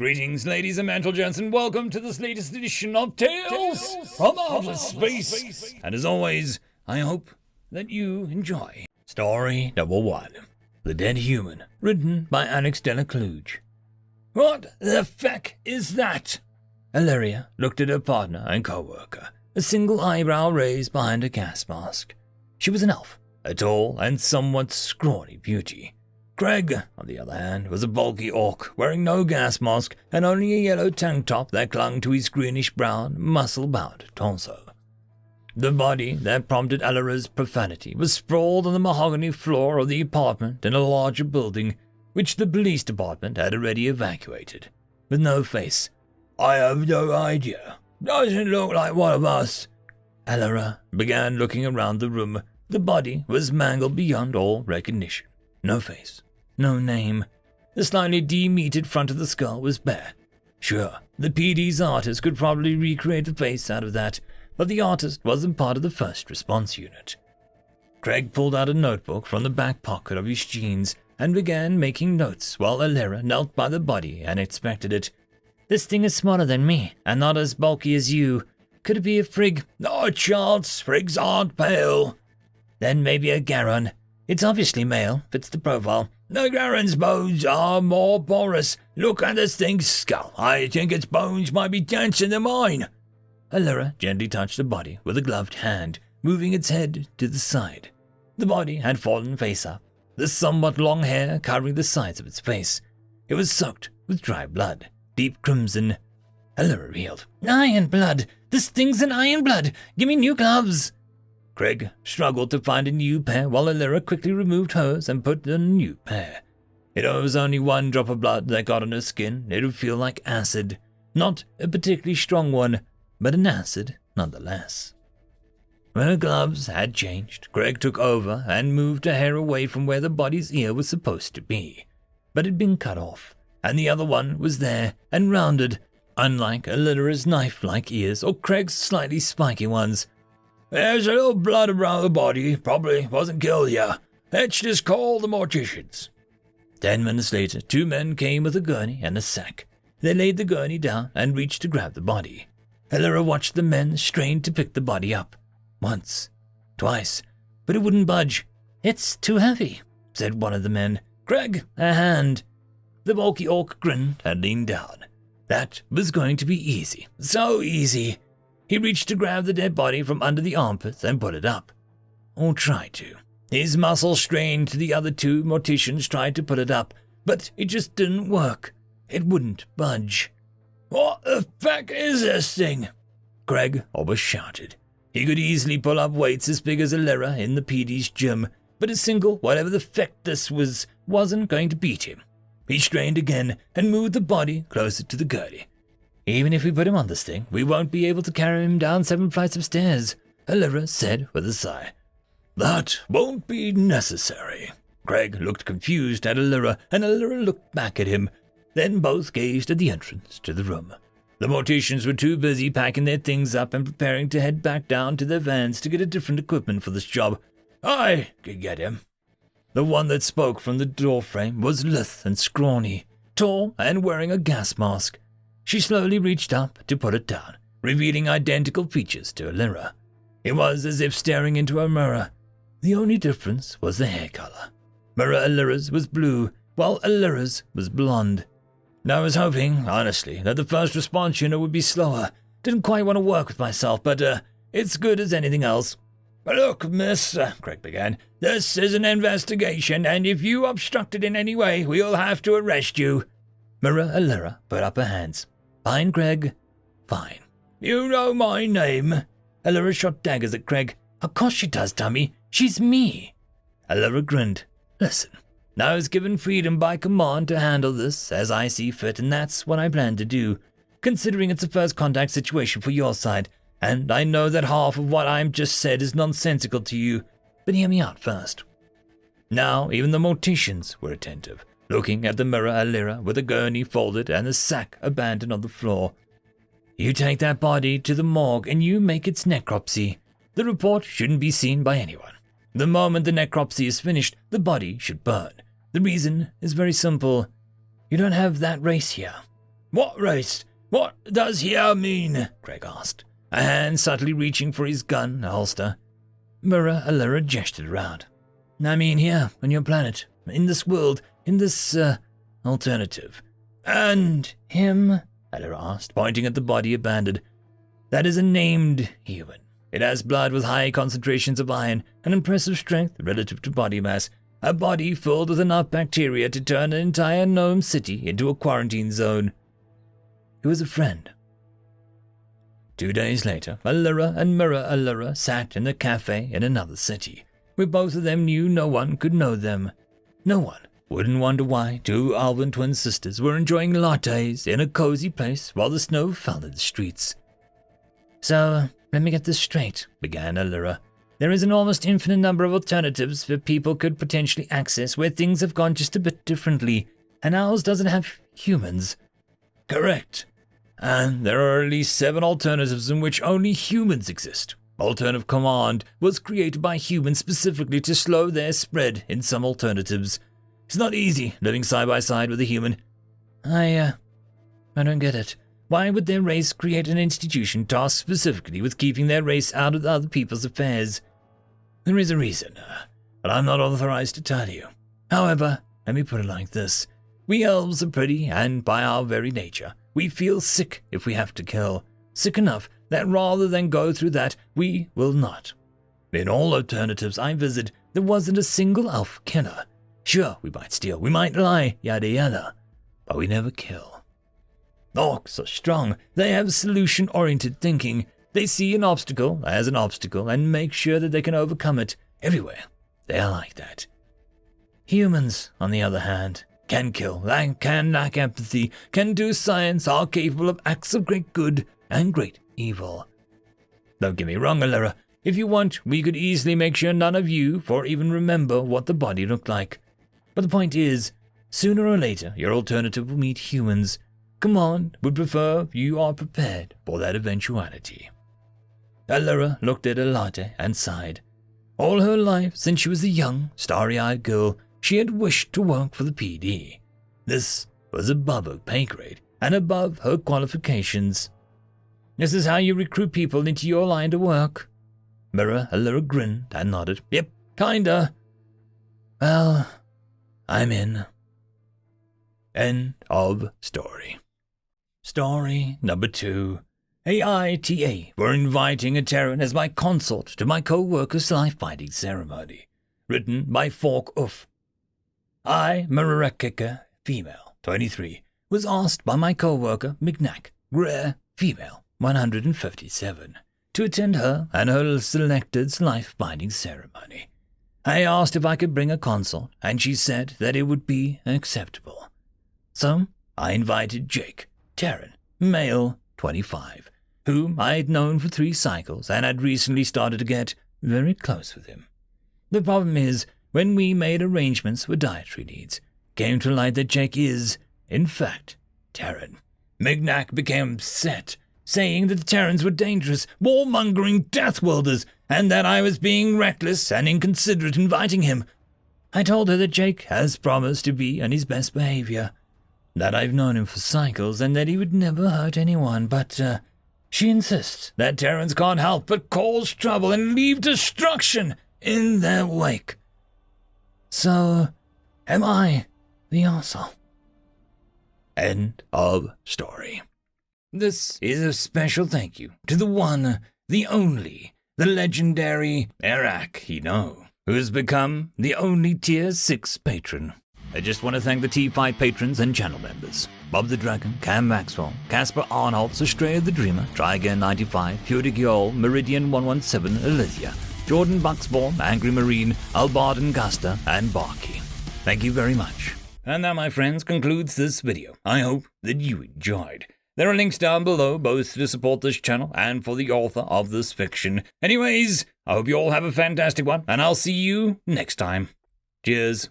Greetings, ladies and gentlemen, and welcome to this latest edition of Tales from Outer Space. And as always, I hope that you enjoy. Story number 1. The Dead Human, written by Alex Delacluge. What the feck is that? Illyria looked at her partner and co-worker, a single eyebrow raised behind a gas mask. She was an elf, a tall and somewhat scrawny beauty. Greg, on the other hand, was a bulky orc, wearing no gas mask and only a yellow tank top that clung to his greenish-brown, muscle-bound torso. The body that prompted Illyria's profanity was sprawled on the mahogany floor of the apartment in a larger building, which the police department had already evacuated. With no face. "I have no idea. Doesn't look like one of us." Illyria began looking around the room. The body was mangled beyond all recognition. No face. No name. The slightly demeated front of the skull was bare. Sure, the PD's artist could probably recreate the face out of that, but the artist wasn't part of the first response unit. Craig pulled out a notebook from the back pocket of his jeans and began making notes while Illyria knelt by the body and inspected it. "This thing is smaller than me, and not as bulky as you. Could it be a Frigg?" "No chance, Friggs aren't pale." "Then maybe a Garon. It's obviously male, fits the profile." "The Garon's bones are more porous. Look at this thing's skull. I think its bones might be denser than mine." Illyria gently touched the body with a gloved hand, moving its head to the side. The body had fallen face up, the somewhat long hair covering the sides of its face. It was soaked with dry blood, deep crimson. Illyria reeled. "Iron blood! This thing's an iron blood! Give me new gloves!" Craig struggled to find a new pair while Illyria quickly removed hers and put on a new pair. If there was only one drop of blood that got on her skin, it would feel like acid. Not a particularly strong one, but an acid nonetheless. When her gloves had changed, Craig took over and moved her hair away from where the body's ear was supposed to be. But it had been cut off, and the other one was there and rounded, unlike Illyria's knife-like ears or Craig's slightly spiky ones. "There's a little blood around the body, probably wasn't killed yet. Let's just call the morticians." 10 minutes later, 2 men came with a gurney and a sack. They laid the gurney down and reached to grab the body. Illyria watched the men strain to pick the body up. Once, twice, but it wouldn't budge. "It's too heavy," said one of the men. "Craig, a hand." The bulky orc grinned and leaned down. That was going to be easy. So easy. He reached to grab the dead body from under the armpits and put it up. Or tried to. His muscles strained to the other 2 morticians tried to put it up, but it just didn't work. It wouldn't budge. "What the feck is this thing?" Craig almost shouted. He could easily pull up weights as big as Illyria in the PD's gym, but a single whatever the feck this was wasn't going to beat him. He strained again and moved the body closer to the gurney. "Even if we put him on this thing, we won't be able to carry him down 7 flights of stairs," Illyria said with a sigh. "That won't be necessary." Craig looked confused at Illyria, and Illyria looked back at him. Then both gazed at the entrance to the room. The morticians were too busy packing their things up and preparing to head back down to their vans to get a different equipment for this job. "I can get him." The one that spoke from the doorframe was lithe and scrawny, tall and wearing a gas mask. She slowly reached up to put it down, revealing identical features to Illyria. It was as if staring into a mirror. The only difference was the hair color. Mirror Illyria's was blue, while Illyria's was blonde. I was hoping, honestly, that the first response unit would be slower. Didn't quite want to work with myself, but it's good as anything else. "Look, miss," Craig began, "this is an investigation, and if you obstruct it in any way, we'll have to arrest you." Mirror Illyria put up her hands. "Fine, Craig. Fine." "You know my name." Illyria shot daggers at Craig. "Of course she does, dummy. She's me." Illyria grinned. "Listen, I was given freedom by command to handle this as I see fit, and that's what I plan to do, considering it's a first contact situation for your side, and I know that half of what I'm just said is nonsensical to you, but hear me out first." Now even the morticians were attentive, looking at the mirror Illyria with the gurney folded and the sack abandoned on the floor. "You take that body to the morgue and you make its necropsy. The report shouldn't be seen by anyone. The moment the necropsy is finished, the body should burn. The reason is very simple. You don't have that race here. What race? What does here mean? Greg asked, a hand subtly reaching for his gun holster. Lbry gestured around. I mean here, on your planet, in this world, in this, alternative. And him? Lbry asked, pointing at the body abandoned. That is a named human. It has blood with high concentrations of iron, an impressive strength relative to body mass, a body filled with enough bacteria to turn an entire gnome city into a quarantine zone. He was a friend. 2 days later, Lbry and Lbry sat in a cafe in another city, where both of them knew no one could know them. No one wouldn't wonder why 2 Alban twin sisters were enjoying lattes in a cozy place while the snow fell in the streets. So, let me get this straight, began Lbry. There is an almost infinite number of alternatives that people could potentially access where things have gone just a bit differently, and ours doesn't have humans. Correct. And there are at least 7 alternatives in which only humans exist. Alternative Command was created by humans specifically to slow their spread in some alternatives. It's not easy living side by side with a human. I don't get it. Why would their race create an institution tasked specifically with keeping their race out of other people's affairs? There is a reason, but I'm not authorized to tell you. However, let me put it like this. We elves are pretty, and by our very nature, we feel sick if we have to kill. Sick enough that rather than go through that, we will not. In all alternatives I visit, there wasn't a single elf killer. Sure, we might steal, we might lie, yada yada, but we never kill. Orcs are strong. They have solution-oriented thinking. They see an obstacle as an obstacle and make sure that they can overcome it. Everywhere, they are like that. Humans, on the other hand, can kill, can lack empathy, can do science, are capable of acts of great good and great evil. Don't get me wrong, Lbry. If you want, we could easily make sure none of you or even remember what the body looked like. But the point is, sooner or later, your alternative will meet humans. Command would prefer you are prepared for that eventuality. Lbry looked at her latte and sighed. All her life, since she was a young, starry-eyed girl, she had wished to work for the PD. This was above her pay grade and above her qualifications. This is how you recruit people into your line of work? Lbry grinned and nodded. Yep, kinda. Well, I'm in. End of story. Story number 2. AITA were inviting a Terran as my consort to my co-worker's life-binding ceremony. Written by Fork Uff. I, Marakika, female, 23, was asked by my co-worker, Mignac, Greer, female, 157, to attend her and her selected's life-binding ceremony. I asked if I could bring a consort, and she said that it would be acceptable. So, I invited Jake, Terran, male, 25, whom I had known for 3 cycles and had recently started to get very close with him. The problem is, when we made arrangements for dietary needs, came to light that Jake is, in fact, Terran. Mignac became upset, saying that the Terrans were dangerous, warmongering Deathworlders, and that I was being reckless and inconsiderate inviting him. I told her that Jake has promised to be on his best behavior, that I've known him for cycles and that he would never hurt anyone, but she insists that Terrans can't help but cause trouble and leave destruction in their wake. So, am I the arsehole? End of story. This is a special thank you to the one, the only, the legendary Eric Hino, who has become the only Tier 6 patron. I just want to thank the T5 patrons and channel members. Bob the Dragon, Cam Maxwell, Casper Arnold, Estrella the Dreamer, Try Again 95, Fury Giol, Meridian 117, Elysia, Jordan Bucksball, Angry Marine, Albard and Gusta, and Barkey. Thank you very much. And that, my friends, concludes this video. I hope that you enjoyed. There are links down below, both to support this channel and for the author of this fiction. Anyways, I hope you all have a fantastic one, and I'll see you next time. Cheers.